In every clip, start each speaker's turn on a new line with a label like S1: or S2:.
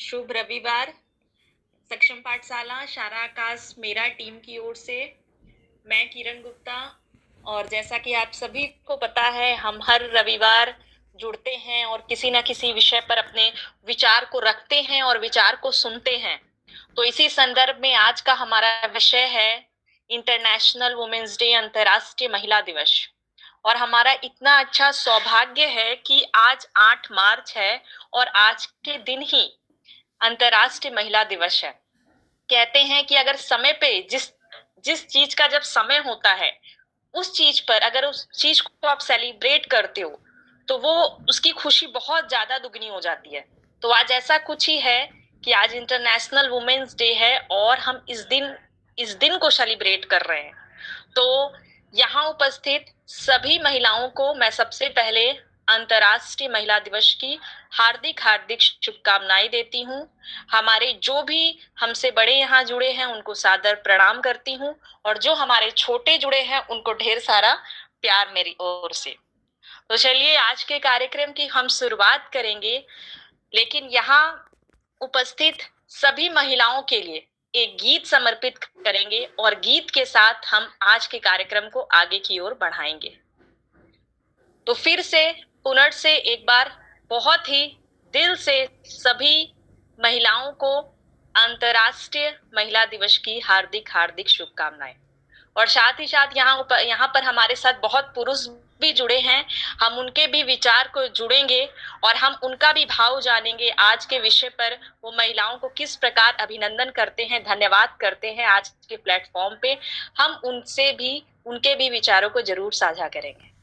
S1: शुभ रविवार। सक्षम पाठशाला शारा आकाश मेरा टीम की ओर से मैं किरण गुप्ता। और जैसा कि आप सभी को पता है, हम हर रविवार जुड़ते हैं और किसी ना किसी विषय पर अपने विचार को रखते हैं और विचार को सुनते हैं। तो इसी संदर्भ में आज का हमारा विषय है इंटरनेशनल वुमेन्स डे, अंतर्राष्ट्रीय महिला दिवस। और हमारा इतना अच्छा सौभाग्य है कि आज 8 मार्च है और आज के दिन ही अंतर्राष्ट्रीय महिला दिवस है। कहते हैं कि अगर समय पे जिस जिस चीज का जब समय होता है, उस चीज पर अगर उस चीज को आप सेलिब्रेट करते हो तो वो उसकी खुशी बहुत ज्यादा दुगनी हो जाती है। तो आज ऐसा कुछ ही है कि आज इंटरनेशनल वुमेन्स डे है और हम इस दिन को सेलिब्रेट कर रहे हैं। तो यहाँ उपस्थित सभी महिलाओं को मैं सबसे पहले अंतर्राष्ट्रीय महिला दिवस की हार्दिक हार्दिक शुभकामनाएं देती हूँ। हमारे जो भी हमसे बड़े यहाँ जुड़े हैं उनको सादर प्रणाम करती हूँ और जो हमारे छोटे जुड़े हैं उनको ढेर सारा प्यार मेरी ओर से। तो चलिए आज के कार्यक्रम की हम शुरुआत करेंगे, लेकिन यहाँ उपस्थित सभी महिलाओं के लिए एक गीत समर्पित करेंगे और गीत के साथ हम आज के कार्यक्रम को आगे की ओर बढ़ाएंगे। तो फिर से पुनः से एक बार बहुत ही दिल से सभी महिलाओं को अंतर्राष्ट्रीय महिला दिवस की हार्दिक हार्दिक शुभकामनाएं। और साथ ही साथ यहाँ पर हमारे साथ बहुत पुरुष भी जुड़े हैं। हम उनके भी विचार को जुड़ेंगे और हम उनका भी भाव जानेंगे आज के विषय पर। वो महिलाओं को किस प्रकार अभिनंदन करते हैं, धन्यवाद करते हैं आज के प्लेटफॉर्म पे। हम उनके भी विचारों को जरूर साझा करेंगे।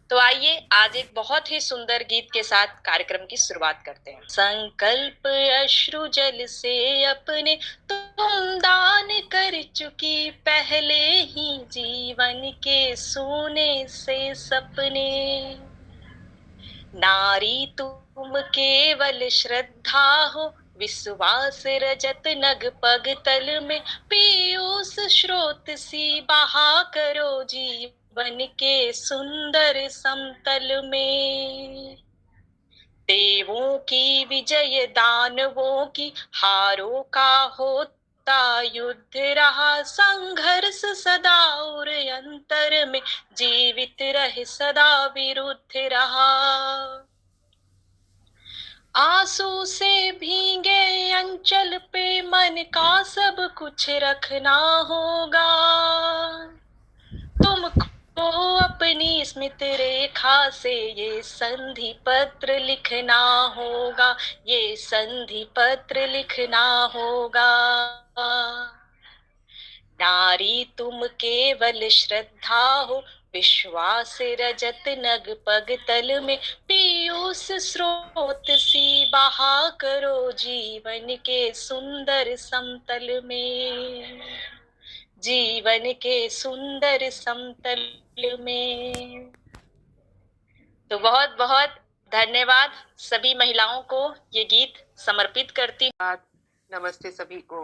S1: तो आइए आज एक बहुत ही सुंदर गीत के साथ कार्यक्रम की शुरुआत करते हैं। संकल्प अश्रु जल से अपने तुम दान कर चुकी, पहले ही जीवन के सोने से सपने। नारी तुम केवल श्रद्धा हो, विश्वास रजत नग पग तल में, पीयूष स्रोत सी बहा करो जीवन के सुंदर समतल में। देवों की विजय दानवों की हारों का होता युद्ध रहा, संघर्ष सदा और अंतर में जीवित रहे सदा विरुद्ध रहा। आंसू से भीगे अंचल पे मन का सब कुछ रखना होगा, तुमको अपनी स्मृति रेखा से ये संधि पत्र लिखना होगा, ये संधि पत्र लिखना होगा। नारी तुम केवल श्रद्धा हो, विश्वास रजत नग पग तल में, पीयूष स्रोत सी बहा करो जीवन के सुंदर समतल में, जीवन के सुंदर समतल में। तो बहुत बहुत धन्यवाद सभी महिलाओं को ये गीत समर्पित करती हूँ।
S2: नमस्ते सभी को।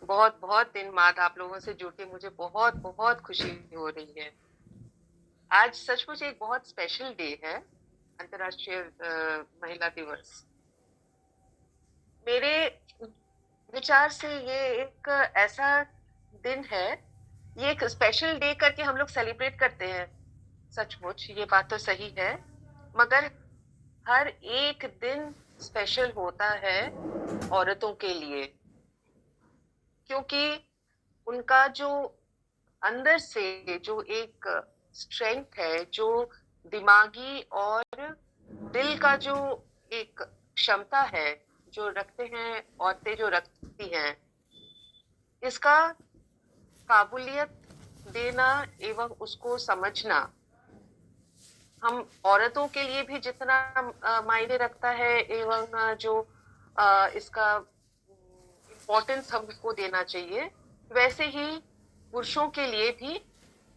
S2: बहुत बहुत दिन बाद आप लोगों से जुड़ के मुझे बहुत बहुत खुशी हो रही है। आज सचमुच एक बहुत स्पेशल डे है, अंतर्राष्ट्रीय महिला दिवस। मेरे विचार से ये एक ऐसा दिन है, ये एक स्पेशल डे करके हम लोग सेलिब्रेट करते हैं। सचमुच ये बात तो सही है, मगर हर एक दिन स्पेशल होता है औरतों के लिए, क्योंकि उनका जो अंदर से जो एक स्ट्रेंथ है, जो दिमागी और दिल का जो एक क्षमता है जो रखते हैं औरतें, जो रखती हैं, इसका काबुलियत देना एवं उसको समझना हम औरतों के लिए भी जितना मायने रखता है एवं जो इसका इम्पोर्टेंस हमको देना चाहिए, वैसे ही पुरुषों के लिए भी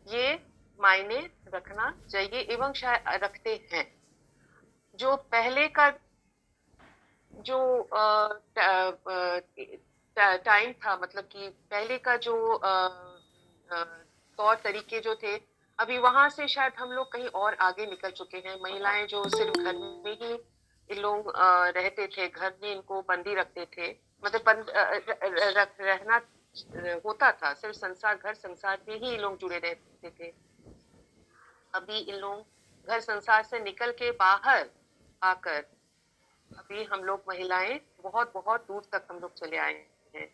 S2: ये मायने रखना चाहिए एवं शायद रखते हैं। जो पहले का जो टाइम था, मतलब कि पहले का जो तौर तरीके जो थे, अभी वहां से शायद हम लोग कहीं और आगे निकल चुके हैं। महिलाएं जो सिर्फ घर में ही इन लोग रहते थे, घर में इनको बंदी रखते थे, मतलब रहना होता था, सिर्फ संसार, घर संसार में ही लोग जुड़े रहते थे। अभी इन लोग घर संसार से निकल के बाहर आकर अभी हम लोग महिलाएं बहुत बहुत दूर तक हम लोग चले आए हैं।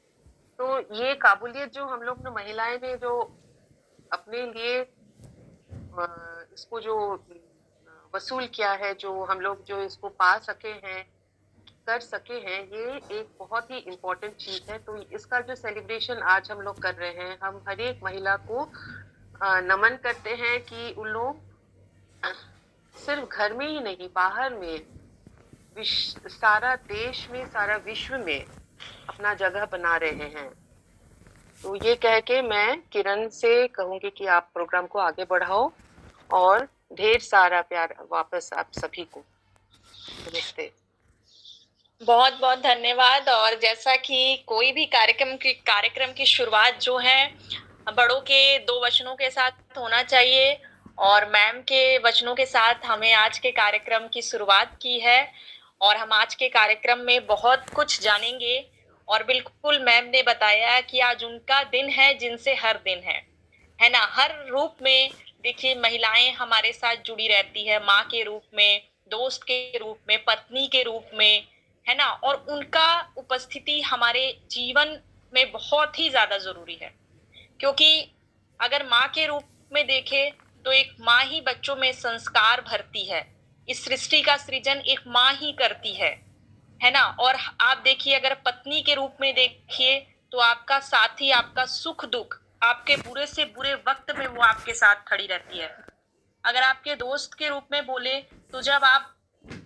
S2: तो ये काबुलियत जो हम लोग ने महिलाएं ने जो अपने लिए इसको जो वसूल किया है, जो हम लोग जो इसको पा सके हैं, कर सके हैं, ये एक बहुत ही इम्पोर्टेंट चीज है। तो इसका जो सेलिब्रेशन आज हम लोग कर रहे हैं, हम हर एक महिला को नमन करते हैं कि उन लोग सिर्फ घर में ही नहीं, बाहर में, सारा देश में, सारा विश्व में अपना जगह बना रहे हैं। तो ये कह के मैं किरण से कहूंगी कि आप प्रोग्राम को आगे बढ़ाओ और ढेर सारा प्यार वापस आप सभी को। नमस्ते।
S1: बहुत बहुत धन्यवाद। और जैसा कि कोई भी कार्यक्रम की शुरुआत जो है बड़ों के 2 वचनों के साथ होना चाहिए, और मैम के वचनों के साथ हमें आज के कार्यक्रम की शुरुआत की है, और हम आज के कार्यक्रम में बहुत कुछ जानेंगे। और बिल्कुल मैम ने बताया कि आज उनका दिन है जिनसे हर दिन है ना। हर रूप में देखिए महिलाएं हमारे साथ जुड़ी रहती है, माँ के रूप में, दोस्त के रूप में, पत्नी के रूप में, है ना। और उनका उपस्थिति हमारे जीवन में बहुत ही ज्यादा जरूरी है, क्योंकि अगर माँ के रूप में देखें तो एक माँ ही बच्चों में संस्कार भरती है। इस सृष्टि का सृजन एक माँ ही करती है ना। और आप देखिए अगर पत्नी के रूप में देखिए तो आपका साथी, आपका सुख दुख, आपके बुरे से बुरे वक्त में वो आपके साथ खड़ी रहती है। अगर आपके दोस्त के रूप में बोले तो जब आप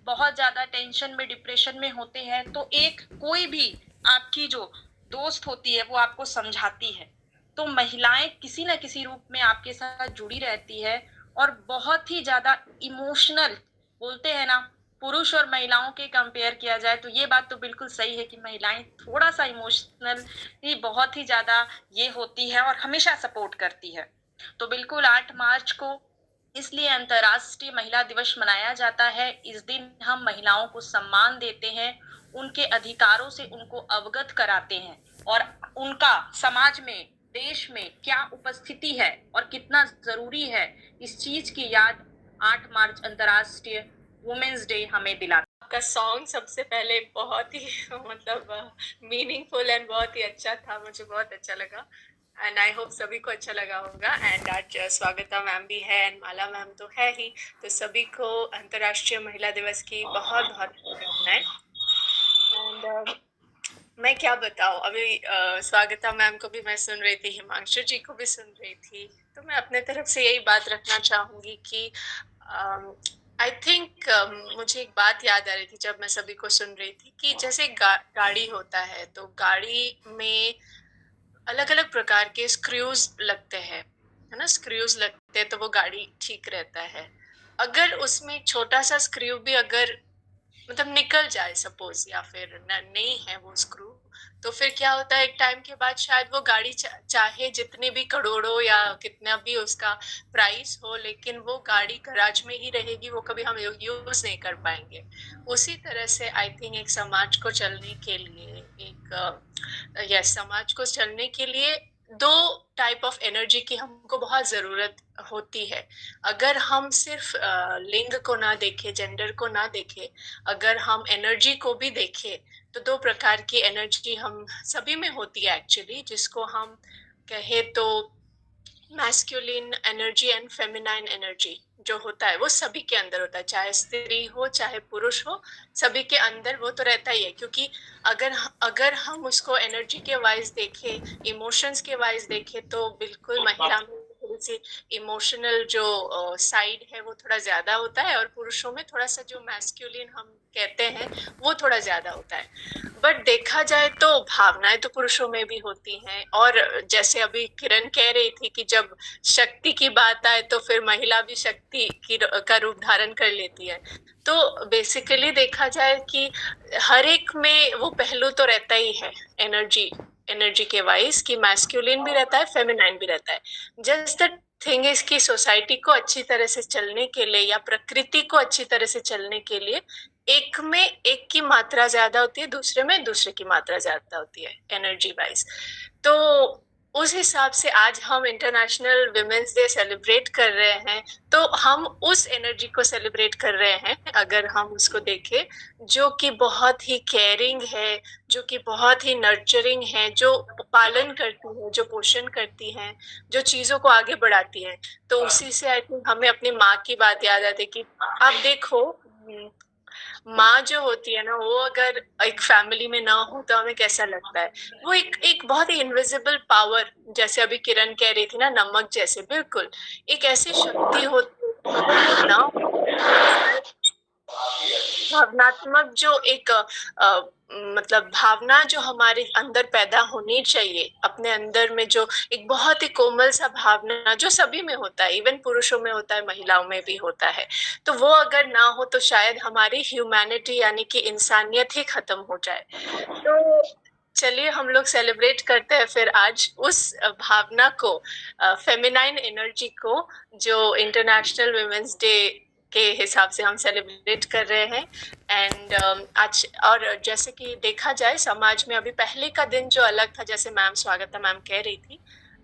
S1: बहुत ज्यादा टेंशन में, डिप्रेशन में होते हैं तो एक कोई भी आपकी जो दोस्त होती है वो आपको समझाती है। तो महिलाएं किसी ना किसी रूप में आपके साथ जुड़ी रहती है, और बहुत ही ज्यादा इमोशनल, बोलते हैं ना, पुरुष और महिलाओं के कंपेयर किया जाए तो ये बात तो बिल्कुल सही है कि महिलाएं थोड़ा सा इमोशनल ही बहुत ही ज्यादा ये होती है और हमेशा सपोर्ट करती है। तो बिल्कुल 8 मार्च को इसलिए अंतर्राष्ट्रीय महिला दिवस मनाया जाता है। इस दिन हम महिलाओं को सम्मान देते हैं, उनके अधिकारों से उनको अवगत कराते हैं, और उनका समाज में, देश में क्या उपस्थिति है और कितना जरूरी है, इस चीज की याद 8 मार्च अंतर्राष्ट्रीय वुमेन्स डे हमें दिलाता है।
S3: आपका सॉन्ग सबसे पहले बहुत ही मतलब मीनिंगफुल एंड बहुत ही अच्छा था, मुझे बहुत अच्छा लगा, एंड आई होप सभी को अच्छा लगा होगा। एंड आज स्वागता मैम भी है एंड माला मैम तो है ही, तो सभी को अंतर्राष्ट्रीय महिला दिवस की बहुत बहुत शुभकामनाएं। एंड मैं क्या बताऊं, अभी स्वागता मैम को भी मैं सुन रही थी, हिमांशु जी को भी सुन रही थी, तो मैं अपने तरफ से यही बात रखना चाहूंगी कि आई थिंक मुझे एक बात याद आ रही थी जब मैं सभी को सुन रही थी कि जैसे गाड़ी होता है तो गाड़ी में अलग अलग प्रकार के स्क्रूज लगते हैं, है ना। स्क्रूज लगते हैं तो वो गाड़ी ठीक रहता है। अगर उसमें छोटा सा स्क्रू भी अगर मतलब निकल जाए सपोज, या फिर नहीं है वो स्क्रू, तो फिर क्या होता है, एक टाइम के बाद शायद वो गाड़ी चाहे जितने भी करोड़ों या कितना भी उसका प्राइस हो, लेकिन वो गाड़ी गैराज में ही रहेगी, वो कभी हम यूज नहीं कर पाएंगे। उसी तरह से आई थिंक एक समाज को चलने के लिए, समाज को चलने के लिए 2 टाइप ऑफ एनर्जी की हमको बहुत जरूरत होती है। अगर हम सिर्फ लिंग को ना देखे, जेंडर को ना देखे, अगर हम एनर्जी को भी देखें, तो 2 प्रकार की एनर्जी हम सभी में होती है एक्चुअली, जिसको हम कहे तो masculine energy and feminine energy जो होता है वो सभी के अंदर होता है, चाहे स्त्री हो चाहे पुरुष हो, सभी के अंदर वो तो रहता ही है। क्योंकि अगर हम उसको एनर्जी के वाइज देखें, इमोशंस के वाइज देखें, तो बिल्कुल महिला में थोड़ी सी इमोशनल जो साइड है वो थोड़ा ज्यादा होता है, और पुरुषों में थोड़ा सा जो मैस्कुलिन हम कहते हैं वो थोड़ा ज्यादा होता है। बट देखा जाए तो भावनाएं तो पुरुषों में भी होती हैं, और जैसे अभी किरण कह रही थी कि जब शक्ति की बात आए तो फिर महिला भी शक्ति का रूप धारण कर लेती है। तो बेसिकली देखा जाए कि हर एक में वो पहलू तो रहता ही है, एनर्जी के वाइज, कि मैस्कुलिन भी रहता है, फेमिनाइन भी रहता है। जस्ट द थिंग इसकी सोसाइटी को अच्छी तरह से चलने के लिए या प्रकृति को अच्छी तरह से चलने के लिए एक में एक की मात्रा ज्यादा होती है, दूसरे में दूसरे की मात्रा ज्यादा होती है एनर्जी वाइज। तो उस हिसाब से आज हम इंटरनेशनल विमेन्स डे सेलिब्रेट कर रहे हैं, तो हम उस एनर्जी को सेलिब्रेट कर रहे हैं अगर हम उसको देखें, जो कि बहुत ही केयरिंग है, जो कि बहुत ही नर्चरिंग है, जो पालन करती है, जो पोषण करती है, जो चीजों को आगे बढ़ाती है। तो उसी से आई थिंक हमें अपनी माँ की बात याद आती है कि आप देखो, माँ जो होती है ना, वो अगर एक फैमिली में ना हो तो हमें कैसा लगता है। वो एक एक बहुत ही इनविजिबल पावर, जैसे अभी किरण कह रही थी ना, नमक जैसे, बिल्कुल एक ऐसी शक्ति होती है, अगर वो ना हो, भावनात्मक जो एक मतलब भावना जो हमारे अंदर पैदा होनी चाहिए, अपने अंदर में जो एक बहुत ही कोमल सा भावना जो सभी में होता है, इवन पुरुषों में होता है, महिलाओं में भी होता है, तो वो अगर ना हो तो शायद हमारी ह्यूमैनिटी यानी कि इंसानियत ही खत्म हो जाए। तो चलिए हम लोग सेलिब्रेट करते हैं फिर आज उस भावना को, फेमिनाइन एनर्जी को, जो इंटरनेशनल वुमेन्स डे के हिसाब से हम सेलिब्रेट कर रहे हैं। एंड आज और जैसे कि देखा जाए समाज में, अभी पहले का दिन जो अलग था, जैसे मैम स्वागता मैम कह रही थी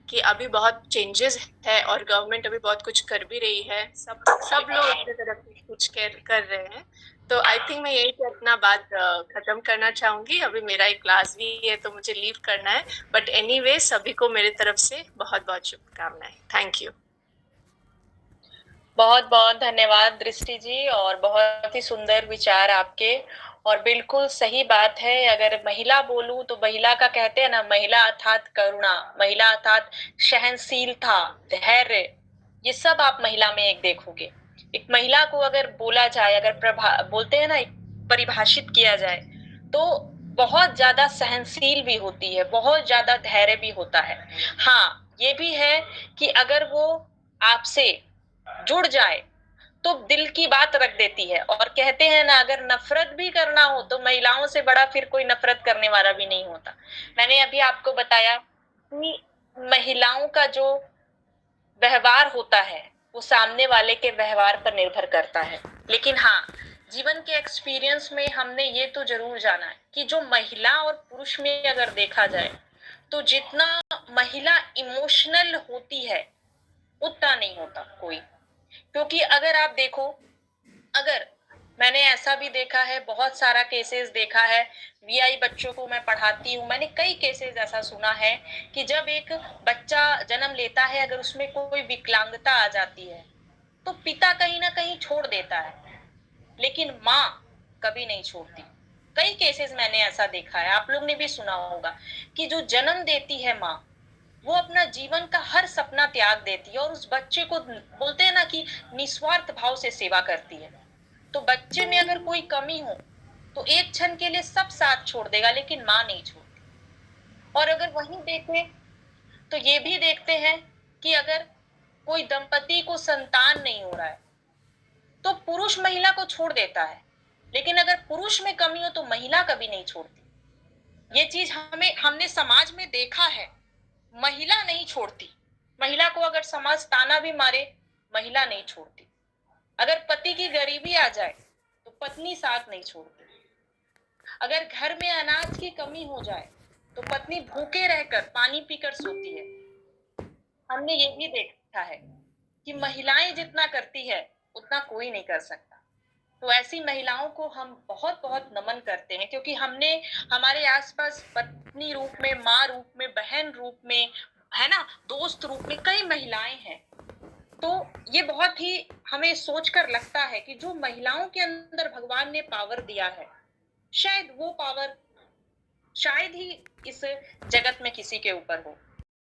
S3: कि अभी बहुत चेंजेस है और गवर्नमेंट अभी बहुत कुछ कर भी रही है, सब लोग अपनी तरफ से कुछ कर रहे हैं। तो आई थिंक मैं यही पे अपना बात खत्म करना चाहूंगी। अभी मेरा एक क्लास भी है तो मुझे लीव करना है, बट एनीवे सभी को मेरी तरफ से बहुत बहुत शुभकामनाएं। Thank you.
S1: बहुत बहुत धन्यवाद दृष्टि जी, और बहुत ही सुंदर विचार आपके, और बिल्कुल सही बात है। अगर महिला बोलूं तो महिला का कहते हैं ना, महिला अर्थात करुणा, महिला अर्थात सहनशीलता, धैर्य, ये सब आप महिला में एक देखोगे। एक महिला को अगर बोला जाए, अगर बोलते हैं ना, परिभाषित किया जाए, तो बहुत ज्यादा सहनशील भी होती है, बहुत ज्यादा धैर्य भी होता है। हाँ, ये भी है कि अगर वो आपसे जुड़ जाए तो दिल की बात रख देती है। और कहते हैं ना, अगर नफरत भी करना हो तो महिलाओं से बड़ा फिर कोई नफरत करने वाला भी नहीं होता। मैंने अभी आपको बताया कि महिलाओं का जो व्यवहार होता है वो सामने वाले के व्यवहार पर निर्भर करता है। लेकिन हाँ, जीवन के एक्सपीरियंस में हमने ये तो जरूर जाना है कि जो महिला और पुरुष में अगर देखा जाए तो जितना महिला इमोशनल होती है उतना नहीं होता कोई। क्योंकि अगर आप देखो, अगर मैंने ऐसा भी देखा है, बहुत सारा केसेस देखा है, वीआई बच्चों को मैं पढ़ाती हूँ, मैंने कई केसेस ऐसा सुना है कि जब एक बच्चा जन्म लेता है, अगर उसमें कोई विकलांगता आ जाती है तो पिता कहीं ना कहीं छोड़ देता है, लेकिन माँ कभी नहीं छोड़ती। कई केसेस मैंने ऐसा देखा है, आप लोग ने भी सुना होगा कि जो जन्म देती है माँ, वो अपना जीवन का हर सपना त्याग देती है और उस बच्चे को, बोलते हैं ना कि निस्वार्थ भाव से सेवा करती है। तो बच्चे में अगर कोई कमी हो तो एक क्षण के लिए सब साथ छोड़ देगा, लेकिन माँ नहीं छोड़ती। और अगर वहीं देखें तो ये भी देखते हैं कि अगर कोई दंपति को संतान नहीं हो रहा है तो पुरुष महिला को छोड़ देता है, लेकिन अगर पुरुष में कमी हो तो महिला कभी नहीं छोड़ती। ये चीज हमने समाज में देखा है, महिला नहीं छोड़ती। महिला को अगर समाज ताना भी मारे, महिला नहीं छोड़ती। अगर पति की गरीबी आ जाए तो पत्नी साथ नहीं छोड़ती। अगर घर में अनाज की कमी हो जाए तो पत्नी भूखे रहकर पानी पीकर सोती है। हमने ये भी देखा है कि महिलाएं जितना करती है उतना कोई नहीं कर सकता। तो ऐसी महिलाओं को हम बहुत बहुत नमन करते हैं, क्योंकि हमने हमारे आसपास पत्नी रूप में, माँ रूप में, बहन रूप में, है ना, दोस्त रूप में कई महिलाएं हैं। तो ये बहुत ही हमें सोचकर लगता है कि जो महिलाओं के अंदर भगवान ने पावर दिया है, शायद वो पावर शायद ही इस जगत में किसी के ऊपर हो।